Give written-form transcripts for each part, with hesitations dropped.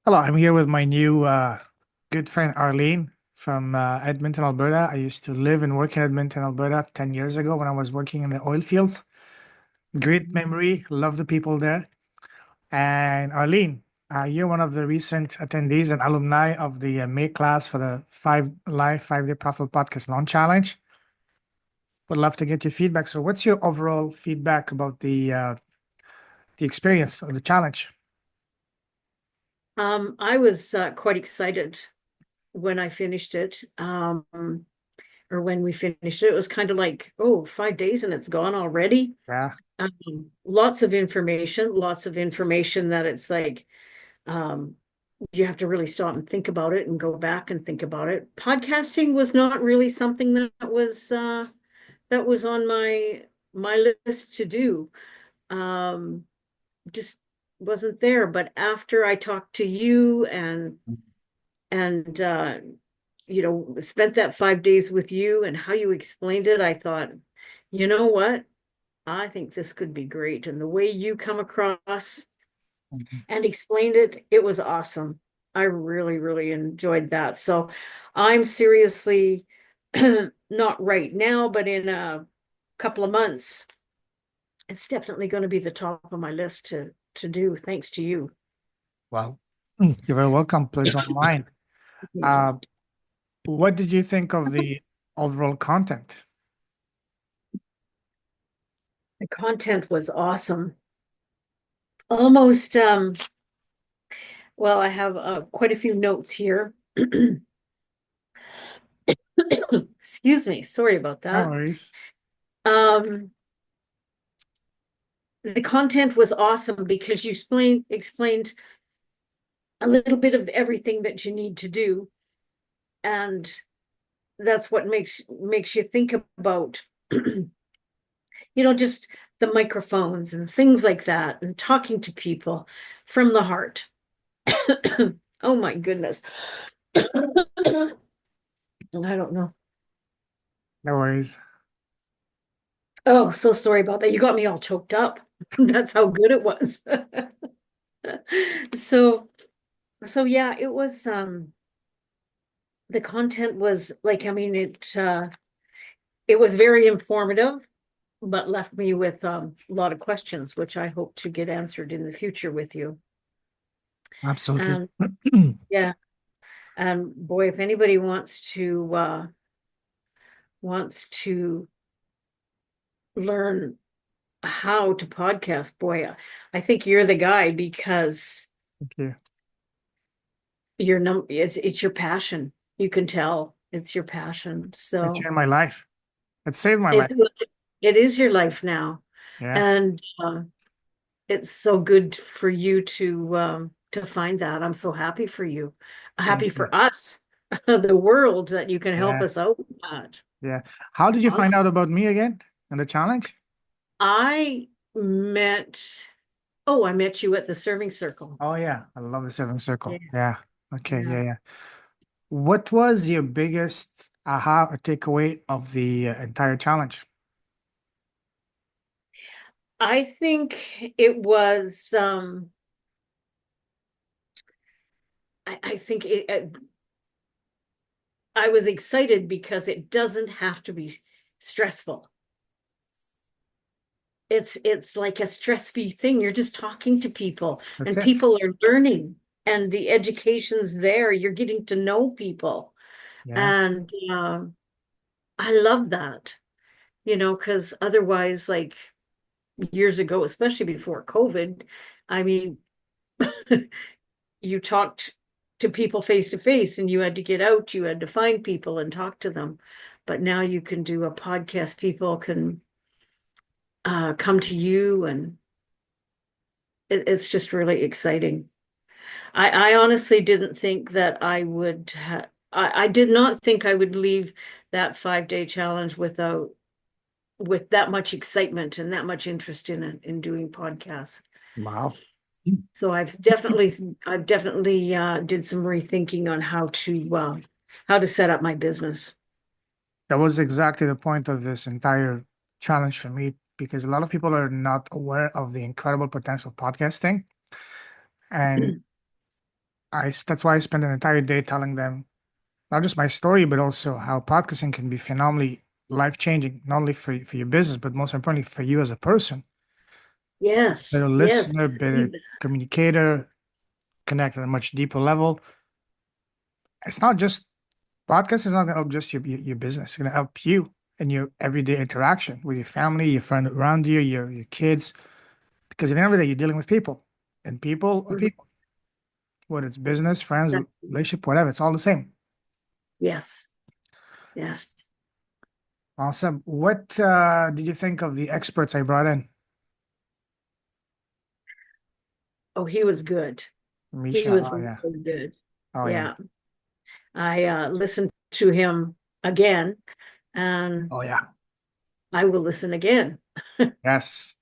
Hello, I'm here with my new good friend Arlene from Edmonton, Alberta. I used to live and work in Edmonton, Alberta 10 years ago when I was working in the oil fields. Great memory, love the people there. And Arlene, you're one of the recent attendees and alumni of the May class for the 5 day profitable podcast launch challenge. Would love to get your feedback. So, what's your overall feedback about the experience of the challenge? I was quite excited when I finished it, or when we finished it. It was kind of like, oh, 5 days and it's gone already. Yeah, Lots of information that it's like, um, you have to really stop and think about it and go back and think about it. Podcasting was not really something that was on my list to do. Um, just wasn't there. But after I talked to you and spent that 5 days with you and how you explained it, I thought, you know what? I think this could be great. And the way you come across mhm. and explained it, it was awesome. I really, really enjoyed that. So I'm seriously not right now, but in a couple of months, it's definitely going to be the top of my list to do, thanks to you. Well, you're very welcome. Pleasure on mine. Uh, What did you think of the overall content? The content was awesome. Almost well, I have quite a few notes here. Excuse me, sorry about No that. worries. Um, the content was awesome because you explained a little bit of everything that you need to do, and that's what makes you think about, just the microphones and things like that, and talking to people from the heart. Oh my goodness. I don't know. No worries. Oh, so sorry about that. You got me all choked up. That's how good it was. So, so yeah, it was the content was like, I mean, it was very informative, but left me with a lot of questions, which I hope to get answered in the future with you. Absolutely. And yeah, and boy, if anybody wants to learn how to podcast, boy, I think you're the guy because Thank you. it's your passion. You can tell it's your passion. It So changed my life. It saved my it life. it is your life now. Yeah. And it's so good for you to find that. I'm so happy for you. Thank Happy you. for us, the world, that you can help Yeah. us out with that. Yeah. How did you find Awesome. out about me again and the challenge? I met I met you at the serving circle. Oh, yeah. I love the seven Yeah. circle. Yeah. Okay. Yeah. Yeah. Yeah. What was your biggest aha or takeaway of the entire challenge? I think it was I think I was excited because it doesn't have to be stressful. It's like a stress-free thing. You're just talking to people That's and it. people are learning and the education's there. You're getting to know people. Yeah. And I love that, because otherwise, like years ago, especially before COVID, I mean, you talked to people face to face and you had to get out, you had to find people and talk to them. But now you can do a podcast. People can come to you, and it's just really exciting. I honestly didn't think that I did not think I would leave that 5 day challenge with that much excitement and that much interest in it, in doing podcasts. Wow. So I've definitely did some rethinking on how to set up my business. That was exactly the point of this entire challenge for me because a lot of people are not aware of the incredible potential of podcasting. And That's why I spend an entire day telling them not just my story, but also how podcasting can be phenomenally life-changing, not only for your business, but most importantly for you as a person. Yes, Better yes. listener, better communicator, connect at a much deeper level. It's not just podcast is not gonna help just your business. It's gonna help you in your everyday interaction with your family, your friend around you, your kids. Because at the end of the day, you're dealing with people. And people are Mhm. people. Whether it's business, friends, Exactly. relationship, whatever, it's all the same. Yes, yes. Awesome. What did you think of the experts I brought in? Oh, he was good. He Misha. was Oh yeah. really good. Oh yeah. Yeah. I listened to him again, and Oh yeah. I will listen again. Yes.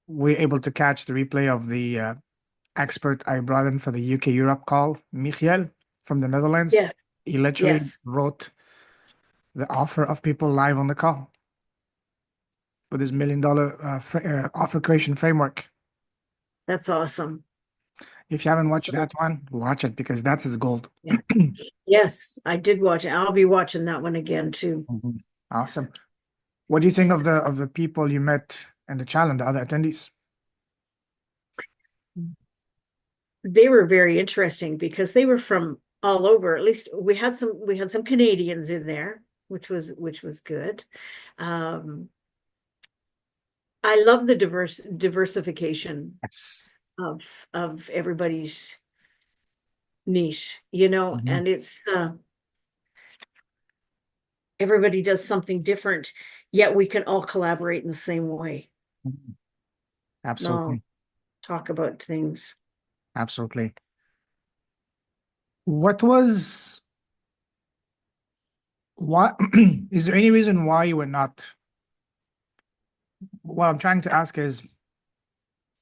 We're able to catch the replay of the expert I brought in for the UK Europe call, Michiel from the Netherlands. Yes, He literally yes. wrote the offer of people live on the call with his $1 million offer creation framework. That's awesome. If you haven't watched So, that one, watch it because that's his gold. yeah. Yes, I did watch it. I'll be watching that one again too. Mhm. Awesome. What do you think of the people you met in the challenge, the other attendees? They were very interesting because they were from all over. At least we had some Canadians in there, which was good. Um, I love the diversification Yes. of of everybody's niche, you know, Mhm. and it's everybody does something different, yet we can all collaborate in the same way. Mhm. No, Absolutely. talk about things. Absolutely. What was what is there any reason why you were not? What I'm trying to ask is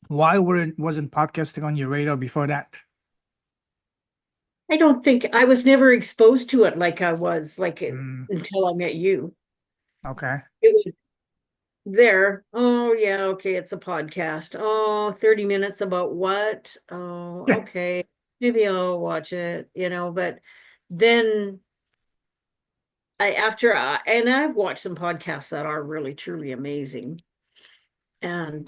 why wasn't podcasting on your radar before that? I don't think I was never exposed to it like I was like it Mm, until I met you. okay. It was there. Oh yeah, okay, it's a podcast. Oh, 30 minutes about what? Oh, okay. Maybe I'll watch it, you know, but then and I've watched some podcasts that are really truly amazing. And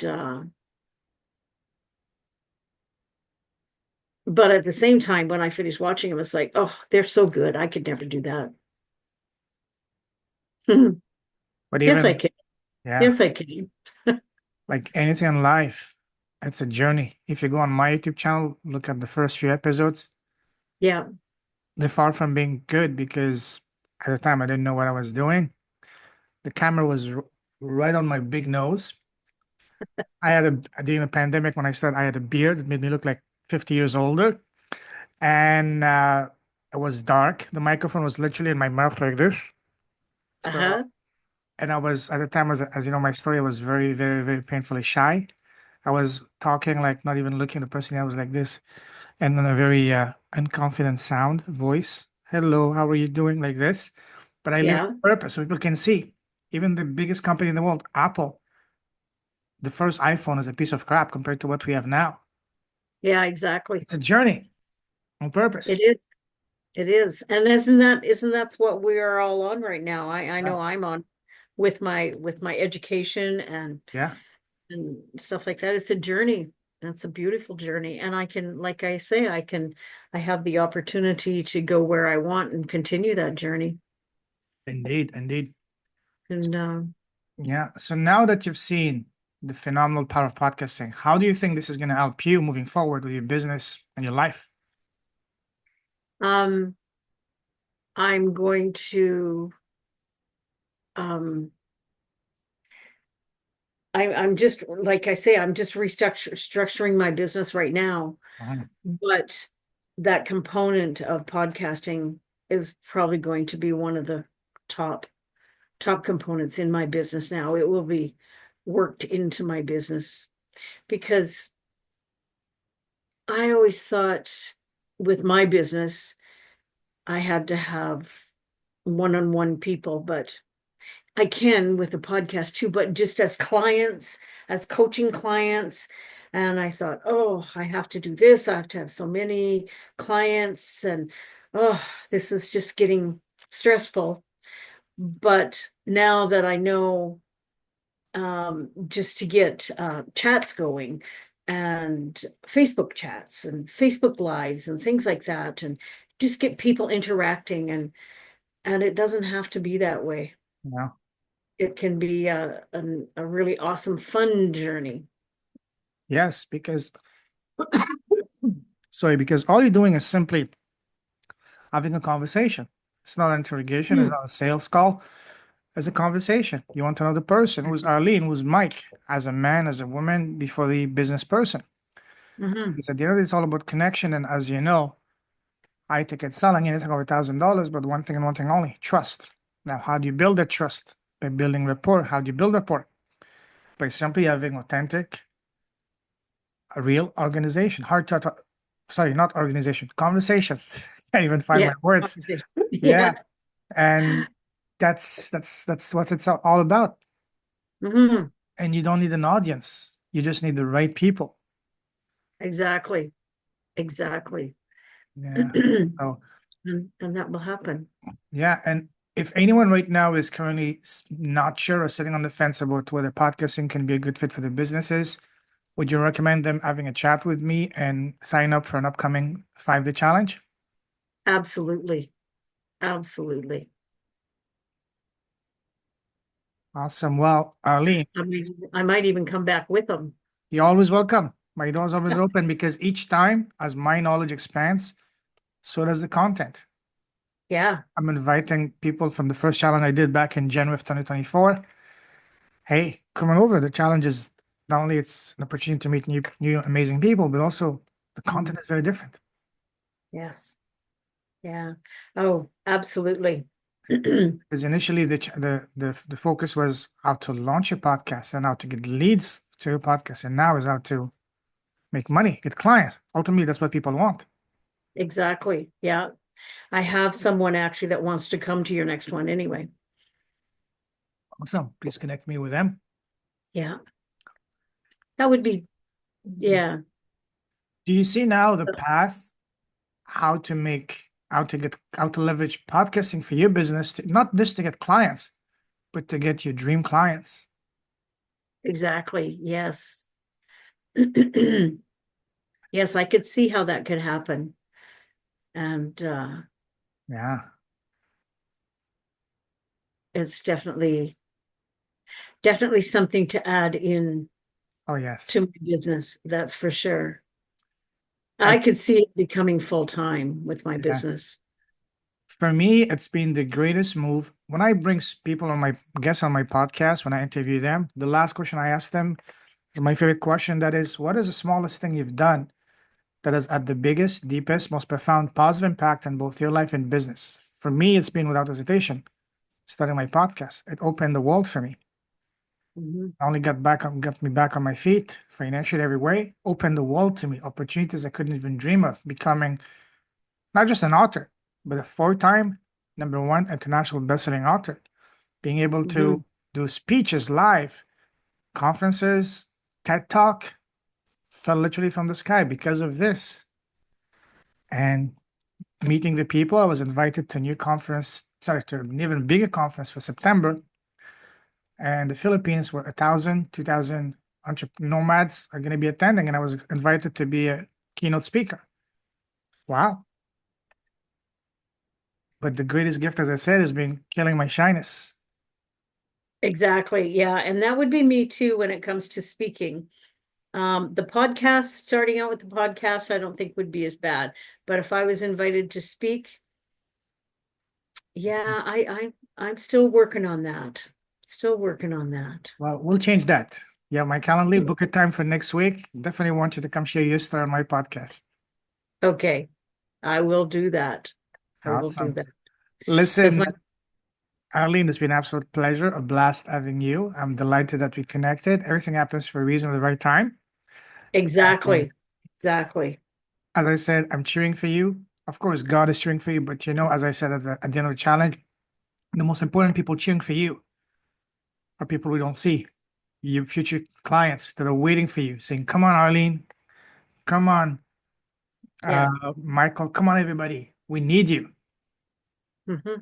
but at the same time, when I finished watching them, it's like, oh, they're so good. I could never do that. But Yes, I even can. yeah, Yes, I can. like anything in life, it's a journey. If you go on my YouTube channel, look at the first few episodes, Yeah. they're far from being good because at the time I didn't know what I was doing. The camera was right on my big nose. I had during the pandemic when I started, I had a beard that made me look like 50 years older. And it was dark. The microphone was literally in my mouth like this. So, Uh-huh. and I was at the time, as you know, my story was very, very, very painfully shy. I was talking like not even looking at the person. I was like this, and then a very unconfident sound voice. Hello, how are you doing? Like this. But I leave it Yeah. on purpose so people can see. Even the biggest company in the world, Apple, the first iPhone is a piece of crap compared to what we have now. Yeah, exactly. It's a journey on purpose. It is. It is. And isn't that's what we are all on right now? I Yeah. know I'm on with my education Yeah. and stuff like that. It's a journey. It's a beautiful journey. And I can, like I say, I have the opportunity to go where I want and continue that journey. Indeed. Indeed. And Yeah. So now that you've seen the phenomenal power of podcasting, how do you think this is going to help you moving forward with your business and your life? um I'm going to um I'm just like I say, I'm just structuring my business right now. Mhm. But that component of podcasting is probably going to be one of the top top components in my business now. It will be worked into my business because I always thought with my business, I had to have one-on-one people, but I can with the podcast too, but just as clients, as coaching clients, And I thought, oh, I have to do this. I have to have so many clients, and oh, this is just getting stressful. But now that I know, just to get chats going and Facebook chats and Facebook lives and things like that, and just get people interacting, and it doesn't have to be that way. Yeah. It can be a really awesome, fun journey. Yes, because sorry, because all you're doing is simply having a conversation. It's not an interrogation, it's Mm. not a sales call, it's a conversation. You want to know the person who's Arlene, who's Mike, as a man, as a woman, before the business person. Mhm. Because at the end of it, it's all about connection. And as you know, high ticket selling, anything over $1,000, but one thing and one thing only, trust. Now, how do you build that trust? By building rapport. How do you build rapport? By simply having authentic, a real organization. Sorry, not organization, conversations. Can't even find my Yeah. words. Conversation. Yeah. Yeah. And that's what it's all about. Mhm. And you don't need an audience. You just need the right people. Exactly. Exactly. Yeah. and So and that will happen. yeah. And if anyone right now is currently not sure or sitting on the fence about whether podcasting can be a good fit for their businesses, would you recommend them having a chat with me and sign up for an upcoming 5-day challenge? Absolutely. Absolutely. Awesome. Well, Arlene, I might even come back with them. you're always welcome. My door's always open because each time, as my knowledge expands, so does the content. Yeah. I'm inviting people from the first challenge I did back in January of 2024. Hey, come on over. The challenge is not only it's an opportunity to meet new amazing people, but also the Mhm. content is very different. Yes. Yeah. Oh, absolutely. Because initially the focus was how to launch a podcast and how to get leads to your podcast, and now is how to make money, get clients. Ultimately, that's what people want. Exactly. Yeah. I have someone actually that wants to come to your next one anyway. Awesome. Please connect me with them. Yeah. That would be, yeah. Do you see now the path how to leverage podcasting for your business, not just to get clients, but to get your dream clients? Exactly. Yes. Yes, I could see how that could happen. And Yeah. it's definitely something to add in Oh to yes. my business, that's for sure. I And could see it becoming full time with my yeah, business. for me, it's been the greatest move. When I bring people on my guests on my podcast, when I interview them, the last question I ask them is my favorite question. That is, what is the smallest thing you've done that has had the biggest, deepest, most profound positive impact on both your life and business? For me, it's been without hesitation starting my podcast. It opened the world for me. Mhm. Not only got me back on my feet financially every way, opened the world to me, opportunities I couldn't even dream of, becoming not just an author, but a 4-time #1 international best-selling author, being able Mhm. to do speeches live, conferences, TED Talk, fell literally from the sky because of this. And meeting the people, I was invited to a new conference, sorry, to an even bigger conference for September. And the Philippines where 1,000, 2,000 nomads are going to be attending. And I was invited to be a keynote speaker. Wow. But the greatest gift, as I said, has been killing my shyness. Exactly. Yeah. And that would be me too when it comes to speaking. The podcast, starting out with the podcast, I don't think would be as bad. But if I was invited to speak, yeah, I'm still working on that. Still working on that. Well, we'll change that. Yeah, my calendar, book a time for next week. Definitely want you to come share your story on my podcast. Okay, I will do that. I will do Awesome. that. Because Listen, my Arlene, it's been an absolute pleasure, a blast having you. I'm delighted that we connected. Everything happens for a reason at the right time. And exactly, exactly. as I said, I'm cheering for you. Of course, God is cheering for you, but as I said at the end of the challenge, the most important people cheering for you are people we don't see. your future clients that are waiting for you, saying, "Come on, Arlene, come on, Yeah. Michael, come on, everybody, we need you. Hmm.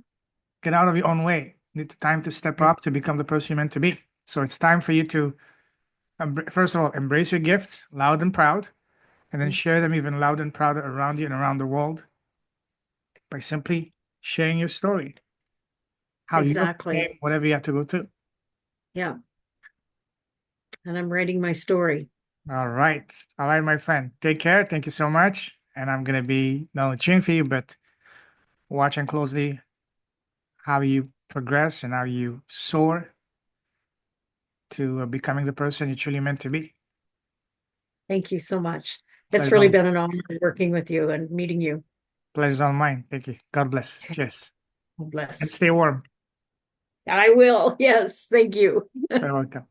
Get out of your own way. Need time to step Right. up to become the person you're meant to be." So it's time for you to, first of all, embrace your gifts, loud and proud, and then share them even loud and prouder around you and around the world by simply sharing your story, how you Exactly. overcame whatever you had to go through. Yeah. And I'm writing my story. All right. All right, my friend. Take care. Thank you so much. And I'm going to be not only cheering for you, but watching closely how you progress and how you soar to becoming the person you're truly meant to be. Thank you so much. It's Pleasure's really all, been an honor working with you and meeting you. pleasure's all mine. Thank you. God bless. Cheers. God And bless. stay warm. I will. Yes. Thank you. You're welcome.